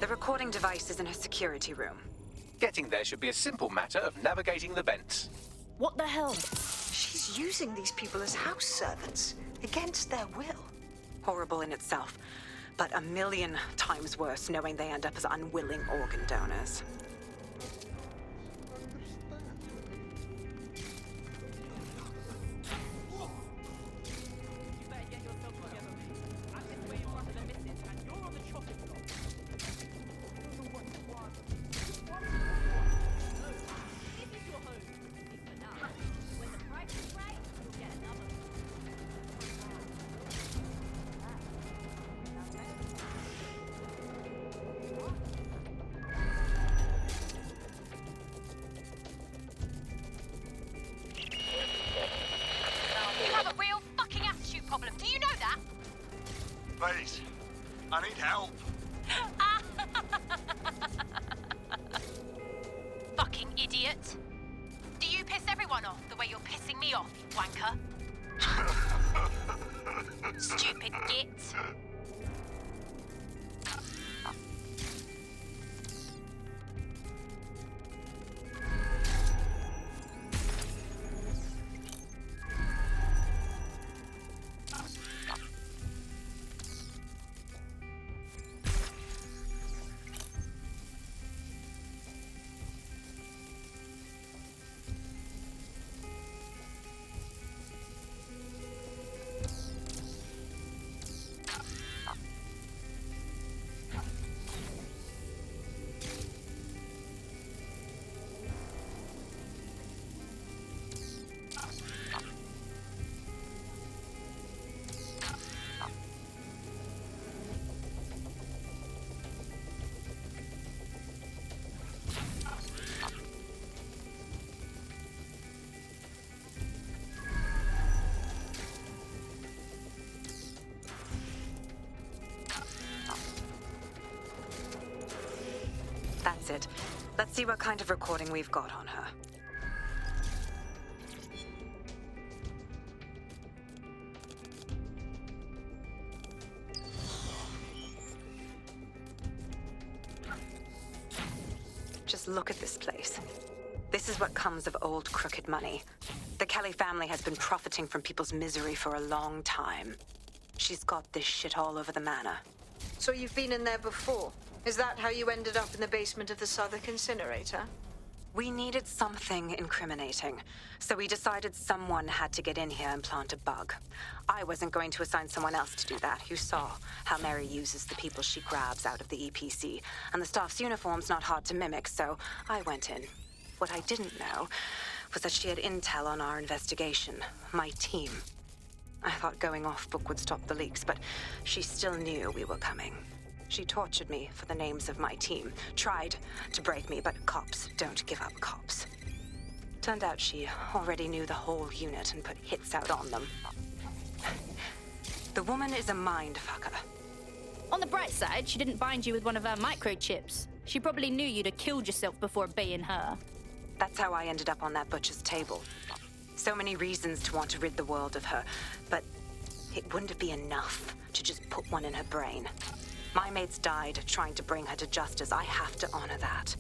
The recording device is in her security room. Getting there should be a simple matter of navigating the vents. What the hell? She's using these people as house servants, against their will. Horrible in itself, but a million times worse knowing they end up as unwilling organ donors. Please, I need help. Fucking idiot. Do you piss everyone off the way you're pissing me off, you wanker? Stupid git. That's it. Let's see what kind of recording we've got on her. Just look at this place. This is what comes of old crooked money. The Kelley family has been profiting from people's misery for a long time. She's got this shit all over the manor. So you've been in there before? Is that how you ended up in the basement of the Southwark incinerator? We needed something incriminating, so we decided someone had to get in here and plant a bug. I wasn't going to assign someone else to do that. You saw how Mary uses the people she grabs out of the EPC, and the staff's uniform's not hard to mimic, so I went in. What I didn't know was that she had intel on our investigation, my team. I thought going off book would stop the leaks, but she still knew we were coming. She tortured me for the names of my team, tried to break me, but cops don't give up cops. Turned out she already knew the whole unit and put hits out on them. The woman is a mindfucker. On the bright side, she didn't bind you with one of her microchips. She probably knew you'd have killed yourself before being her. That's how I ended up on that butcher's table. So many reasons to want to rid the world of her, but it wouldn't be enough to just put one in her brain. My mates died trying to bring her to justice. I have to honor that.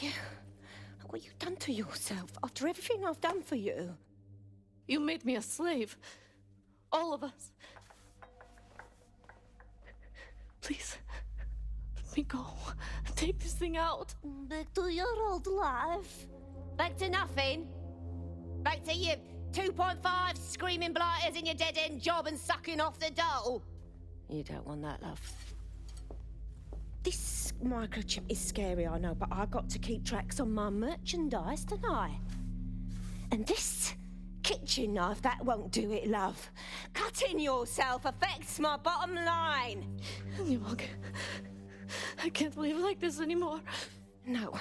you? What you done to yourself after everything I've done for you? You made me a slave. All of us. Please, let me go. Take this thing out. Back to your old life. Back to nothing. Back to you 2.5 screaming blighters in your dead-end job and sucking off the dough. You don't want that, love. This microchip is scary, I know, but I got to keep tracks on my merchandise, don't I? And this kitchen knife, that won't do it, love. Cutting yourself affects my bottom line. I can't live like this anymore. No.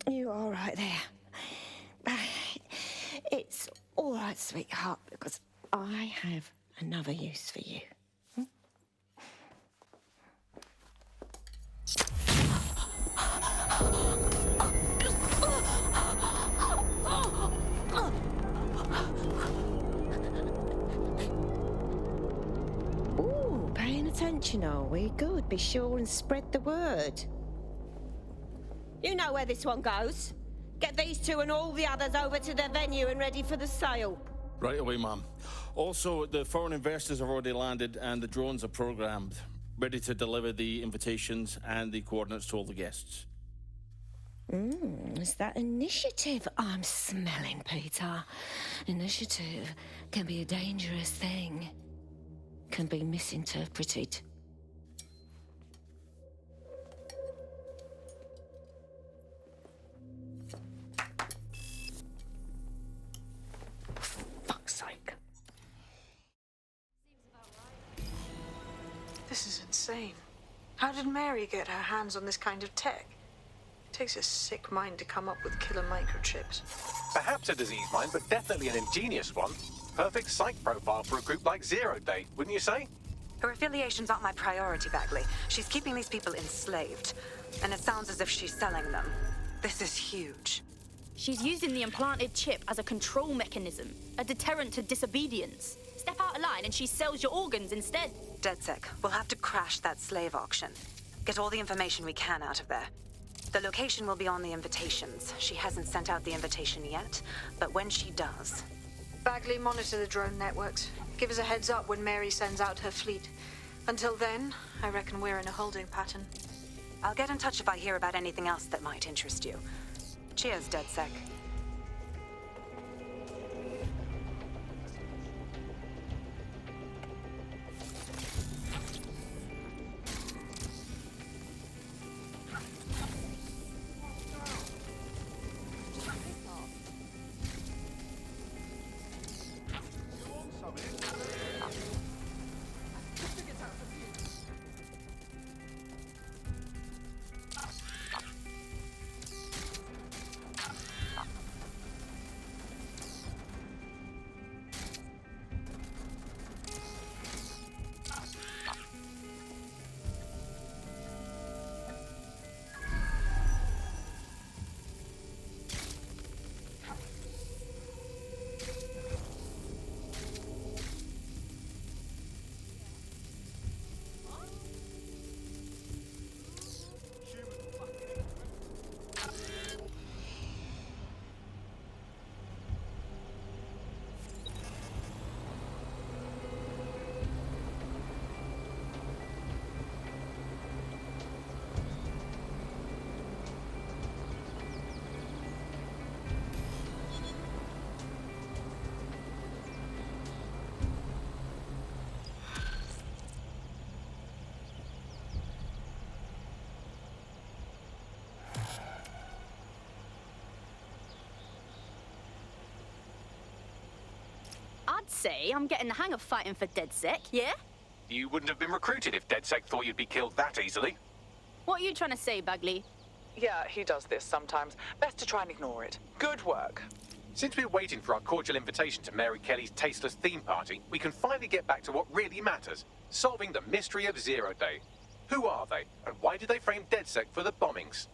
You're all right there. It's all right, sweetheart, because I have another use for you. Ooh, paying attention, are we? Good. Be sure and spread the word. You know where this one goes. Get these two and all the others over to the venue and ready for the sale. Right away, Mum. Also, the foreign investors have already landed and the drones are programmed, ready to deliver the invitations and the coordinates to all the guests. Is that initiative I'm smelling, Peter? Initiative can be a dangerous thing. Can be misinterpreted. Fuck's sake. This is insane. How did Mary get her hands on this kind of tech? It takes a sick mind to come up with killer microchips. Perhaps a disease mind, but definitely an ingenious one. Perfect psych profile for a group like Zero Day, wouldn't you say? Her affiliations aren't my priority, Bagley. She's keeping these people enslaved. And it sounds as if she's selling them. This is huge. She's using the implanted chip as a control mechanism, a deterrent to disobedience. Step out of line and she sells your organs instead. DedSec, we'll have to crash that slave auction. Get all the information we can out of there. The location will be on the invitations. She hasn't sent out the invitation yet, but when she does... Bagley, monitor the drone networks. Give us a heads up when Mary sends out her fleet. Until then, I reckon we're in a holding pattern. I'll get in touch if I hear about anything else that might interest you. Cheers, DedSec. I'd say I'm getting the hang of fighting for DedSec, yeah? You wouldn't have been recruited if DedSec thought you'd be killed that easily. What are you trying to say, Bagley? Yeah, he does this sometimes. Best to try and ignore it. Good work. Since we're waiting for our cordial invitation to Mary Kelley's tasteless theme party, we can finally get back to what really matters. Solving the mystery of Zero Day. Who are they, and why did they frame DedSec for the bombings?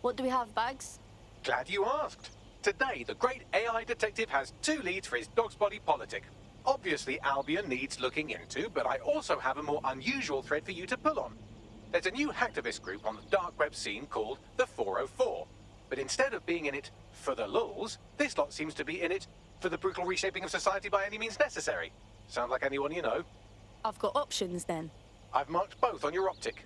What do we have, Bags? Glad you asked. Today, the great AI detective has 2 leads for his dog's body politic. Obviously, Albion needs looking into, but I also have a more unusual thread for you to pull on. There's a new hacktivist group on the dark web scene called the 404. But instead of being in it for the lulz, this lot seems to be in it for the brutal reshaping of society by any means necessary. Sound like anyone you know? I've got options then. I've marked both on your optic.